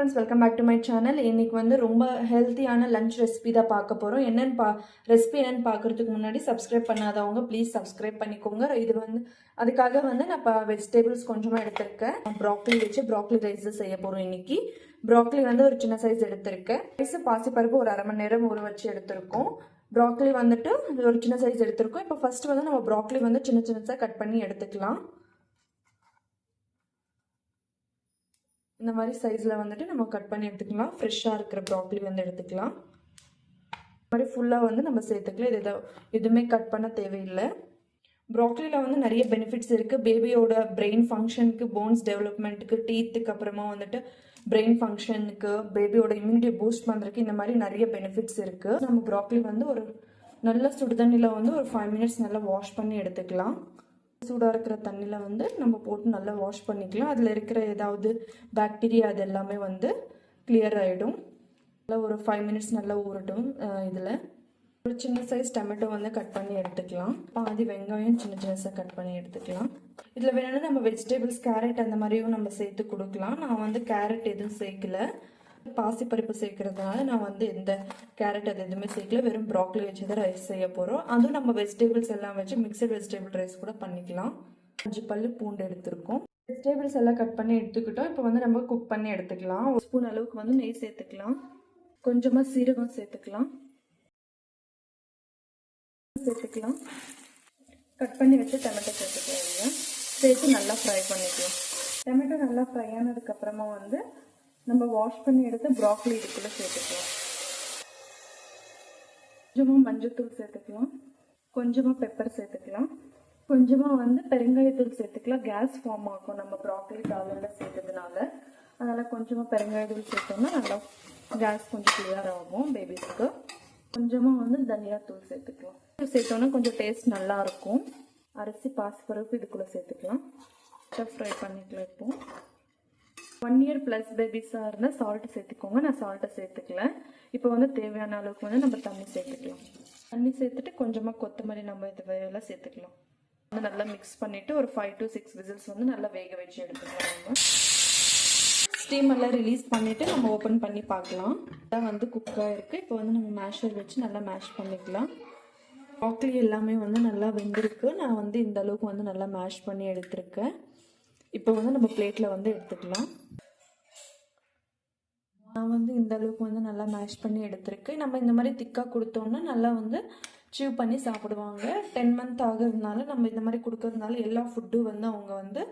friends, welcome back to my channel. இன்னைக்கு வந்து ரொம்ப ஹெல்த்தியான லஞ்ச் ரெசிபி தான் பார்க்க போறோம். ரெசிபி என்னன்னு பார்க்கிறதுக்கு முன்னாடி சப்ஸ்கிரைப் பண்ணாதவங்க ப்ளீஸ் சப்ஸ்கிரைப் பண்ணிக்கோங்க. இது வந்து அதுக்காக வந்து நான் வெஜிடபிள்ஸ் கொஞ்சமா எடுத்திருக்கேன். ப்ராக்கலி வச்சு ப்ராக்கலி ரைஸ் செய்ய போறோம் இன்னைக்கு. ப்ராக்கலி வந்து ஒரு சின்ன சைஸ் எடுத்திருக்கேன். ரைஸ் பாசிப்பருப்பு ஒரு அரை மணி நேரம் ஊற வச்சு எடுத்திருக்கோம். ப்ராக்கலி வந்துட்டு ஒரு சின்ன சைஸ் எடுத்திருக்கோம். இப்போ ஃபர்ஸ்ட் வந்து நம்ம ப்ராக்கலி வந்து சின்ன சின்னதா கட் பண்ணி எடுத்துக்கலாம். இந்த மாதிரி சைஸில் வந்துட்டு நம்ம கட் பண்ணி எடுத்துக்கலாம். ஃப்ரெஷ்ஷாக இருக்கிற ப்ராக்கலி வந்து எடுத்துக்கலாம். இந்த மாதிரி ஃபுல்லாக வந்து நம்ம சேர்த்துக்கலாம். இது எதுவுமே கட் பண்ண தேவையில்லை. ப்ராக்கலியில் வந்து நிறைய பெனிஃபிட்ஸ் இருக்குது. பேபியோட பிரெயின் ஃபங்க்ஷனுக்கு, போன்ஸ் டெவலப்மெண்ட்டுக்கு, டீத்துக்கு, அப்புறமா வந்துட்டு பிரெயின் ஃபங்க்ஷனுக்கு, பேபியோட இம்யூனிட்டியை பூஸ்ட் பண்ணுறதுக்கு இந்த மாதிரி நிறைய பெனிஃபிட்ஸ் இருக்குது. நம்ம ப்ராக்கலி வந்து ஒரு நல்ல சுடுதண்ணியில் வந்து ஒரு 5 minutes நல்லா வாஷ் பண்ணி எடுத்துக்கலாம். சூடாக இருக்கிற தண்ணியில் வந்து நம்ம போட்டு நல்லா வாஷ் பண்ணிக்கலாம். அதில் இருக்கிற ஏதாவது பாக்டீரியா அது எல்லாமே வந்து கிளியர் ஆகிடும். நல்லா ஒரு 5 minutes நல்லா ஊறட்டும். இதில் ஒரு சின்ன சைஸ் டொமேட்டோ வந்து கட் பண்ணி எடுத்துக்கலாம். பாதி வெங்காயம் சின்ன சின்னசாக கட் பண்ணி எடுத்துக்கலாம். இதில் வேணும்னா நம்ம வெஜிடபிள்ஸ் கேரட் அந்த மாதிரியும் நம்ம சேர்த்து கொடுக்கலாம். நான் வந்து கேரட் எதுவும் சேர்க்கல. பாசிப்பருப்பு சேர்க்கறதுனால நான் வந்து எந்த கேரட் அது எதுவுமே சேர்க்கல. வெறும் ப்ராக்கலி வச்சு தான் ரைஸ் செய்ய போகிறோம். அதுவும் நம்ம வெஜிடபிள்ஸ் எல்லாம் வச்சு மிக்சட் வெஜிடபிள் ரைஸ் கூட பண்ணிக்கலாம். 5 பல்லு பூண்டு எடுத்துருக்கோம். வெஜிடபிள்ஸ் எல்லாம் கட் பண்ணி எடுத்துக்கிட்டோம். இப்போ வந்து நம்ம குக் பண்ணி எடுத்துக்கலாம். 1 ஸ்பூன் அளவுக்கு வந்து நெய் சேர்த்துக்கலாம். கொஞ்சமாக சீரகம் சேர்த்துக்கலாம். கட் பண்ணி வச்சு டொமேட்டோ சேர்த்துக்கலாம். சேர்த்து நல்லா ஃப்ரை பண்ணிக்கலாம். டொமேட்டோ நல்லா ஃப்ரை ஆனதுக்கப்புறமா வந்து நம்ம வாஷ் பண்ணி எடுத்து ப்ராக்கலி இதுக்குள்ள சேர்த்துக்கலாம். கொஞ்சமாக மஞ்சள்தூள் சேர்த்துக்கலாம். கொஞ்சமாக பெப்பர் சேர்த்துக்கலாம். கொஞ்சமாக வந்து பெருங்காயத்தூள் சேர்த்துக்கலாம். கேஸ் ஃபார்ம் ஆகும் நம்ம ப்ராக்கலி காலையில் சேர்த்ததுனால. அதனால் கொஞ்சமாக பெருங்காயத்தூள் சேர்த்தோம்னா நல்லா கேஸ் கொஞ்சம் கிளியர் ஆகும் பேபிஸ்க்கு. கொஞ்சமாக வந்து தனியாத்தூள் சேர்த்துக்கலாம். சேர்த்தோன்னா கொஞ்சம் டேஸ்ட் நல்லாயிருக்கும். அரிசி பாசிப்பருப்பு இதுக்குள்ளே சேர்த்துக்கலாம். ஃப்ரை பண்ணிக்கலாம். இப்போ 1 year plus பேபிஸாக இருந்தால் சால்ட்டு சேர்த்துக்கோங்க. நான் சால்ட்டை சேர்த்துக்கல. இப்போ வந்து தேவையான அளவுக்கு வந்து நம்ம தண்ணி சேர்த்துக்கலாம். தண்ணி சேர்த்துட்டு கொஞ்சமாக கொத்தமல்லி நம்ம இதெல்லாம் சேர்த்துக்கலாம். வந்து நல்லா மிக்ஸ் பண்ணிவிட்டு ஒரு 5 to 6 விசில்ஸ் வந்து நல்லா வேக வச்சு எடுத்துக்கலாம். நம்ம ஸ்டீம் எல்லாம் ரிலீஸ் பண்ணிவிட்டு நம்ம ஓப்பன் பண்ணி பார்க்கலாம். அதான் வந்து குக்காக இருக்குது. இப்போ வந்து நம்ம மேஷர் வச்சு நல்லா மேஷ் பண்ணிக்கலாம். ப்ராக்கலி எல்லாமே வந்து நல்லா வெந்திருக்கு. நான் வந்து இந்த அளவுக்கு வந்து நல்லா மேஷ் பண்ணி எடுத்திருக்கேன். இப்போ வந்து நம்ம பிளேட்டில் வந்து எடுத்துக்கலாம். நான் வந்து இந்த அளவுக்கு வந்து நல்லா மேஷ் பண்ணி எடுத்திருக்கேன். நம்ம இந்த மாதிரி திக்காக கொடுத்தோம்னா நல்லா வந்து சீவ் பண்ணி சாப்பிடுவாங்க. 10 month ஆகிறதுனால நம்ம இந்த மாதிரி கொடுக்கறதுனால எல்லா ஃபுட்டும் வந்து அவங்க வந்து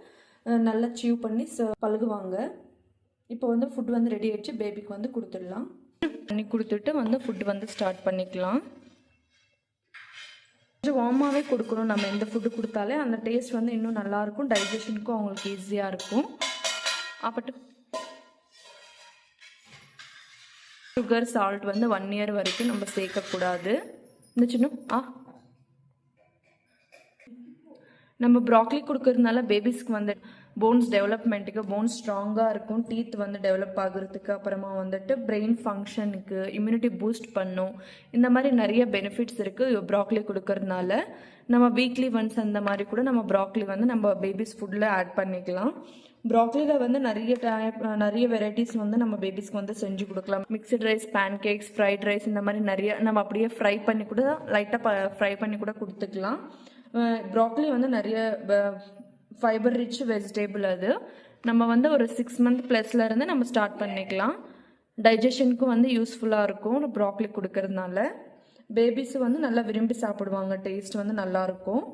நல்லா சீவ் பண்ணி பழகுவாங்க. இப்போ வந்து ஃபுட் வந்து ரெடி ஆகிடுச்சு. பேபிக்கு வந்து கொடுத்துடலாம். பண்ணி கொடுத்துட்டு வந்து ஃபுட் வந்து ஸ்டார்ட் பண்ணிக்கலாம். கொஞ்சம் வார்மாகவே கொடுக்கணும். நம்ம எந்த ஃபுட்டு கொடுத்தாலே அந்த டேஸ்ட் வந்து இன்னும் நல்லாயிருக்கும். டைஜஷனுக்கும் அவங்களுக்கு ஈஸியாக இருக்கும். அப்பட்டு சுகர் சால்ட் வந்து 1 year வரைக்கும் நம்ம சேர்க்கக்கூடாது. இந்த சின்ன நம்ம ப்ராக்கலி கொடுக்கறதுனால பேபிஸ்க்கு வந்து போன்ஸ் டெவலப்மெண்ட்டுக்கு, போன்ஸ் ஸ்ட்ராங்காக இருக்கும். டீத் வந்து டெவலப் ஆகுறதுக்கு, அப்புறமா வந்துட்டு பிரெயின் ஃபங்க்ஷனுக்கு, இம்யூனிட்டி பூஸ்ட் பண்ணும். இந்த மாதிரி நிறைய பெனிஃபிட்ஸ் இருக்குது ப்ராக்கலி கொடுக்கறதுனால. நம்ம வீக்லி ஒன்ஸ் அந்த மாதிரி கூட நம்ம ப்ராக்கலி வந்து நம்ம பேபிஸ் ஃபுட்டில் ஆட் பண்ணிக்கலாம். ப்ராக்கலியில் வந்து நிறைய வெரைட்டிஸ் வந்து நம்ம பேபிஸ்க்கு வந்து செஞ்சு கொடுக்கலாம். Mixed rice, pancakes, fried rice இந்த மாதிரி நிறைய நம்ம அப்படியே ஃப்ரை பண்ணி கூட லைட்டாக ஃப்ரை பண்ணி கூட கொடுத்துக்கலாம். ப்ராக்கலி வந்து நிறைய ஃபைபர் ரிச் வெஜிடபிள். அது நம்ம வந்து ஒரு 6 month ப்ளஸ்ல இருந்து நம்ம ஸ்டார்ட் பண்ணிக்கலாம். டைஜஷனுக்கும் வந்து யூஸ்ஃபுல்லாக இருக்கும் ப்ராக்கலி கொடுக்கறதுனால. பேபிஸ் வந்து நல்லா விரும்பி சாப்பிடுவாங்க. டேஸ்ட் வந்து நல்லாயிருக்கும்.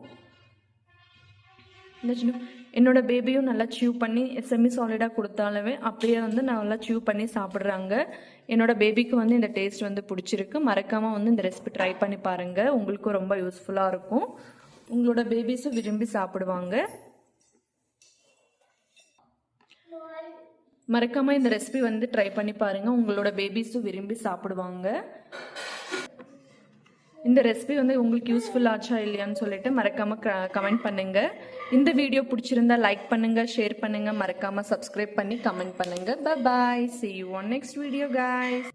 என்னோட பேபியும் நல்லா சீவ் பண்ணி செமி சாலிடாக கொடுத்தாலுமே அப்படியே வந்து நல்லா சீவ் பண்ணி சாப்பிட்றாங்க. என்னோட பேபிக்கு வந்து இந்த டேஸ்ட் வந்து பிடிச்சிருக்கு. மறக்காமல் வந்து இந்த ரெசிபி ட்ரை பண்ணி பாருங்கள். உங்களுக்கும் ரொம்ப யூஸ்ஃபுல்லாக இருக்கும். உங்களோட பேபிஸும் விரும்பி சாப்பிடுவாங்க. மறக்காமல் இந்த ரெசிபி வந்து ட்ரை பண்ணி பாருங்கள். உங்களோட பேபிஸும் விரும்பி சாப்பிடுவாங்க. இந்த ரெசிபி வந்து உங்களுக்கு யூஸ்ஃபுல் ஆச்சா இல்லையான்னு சொல்லிட்டு மறக்காமல் கமெண்ட் பண்ணுங்கள். இந்த வீடியோ பிடிச்சிருந்தா லைக் பண்ணுங்கள், ஷேர் பண்ணுங்கள், மறக்காமல் சப்ஸ்கிரைப் பண்ணி கமெண்ட் பண்ணுங்கள். Bye bye. See you on next video guys.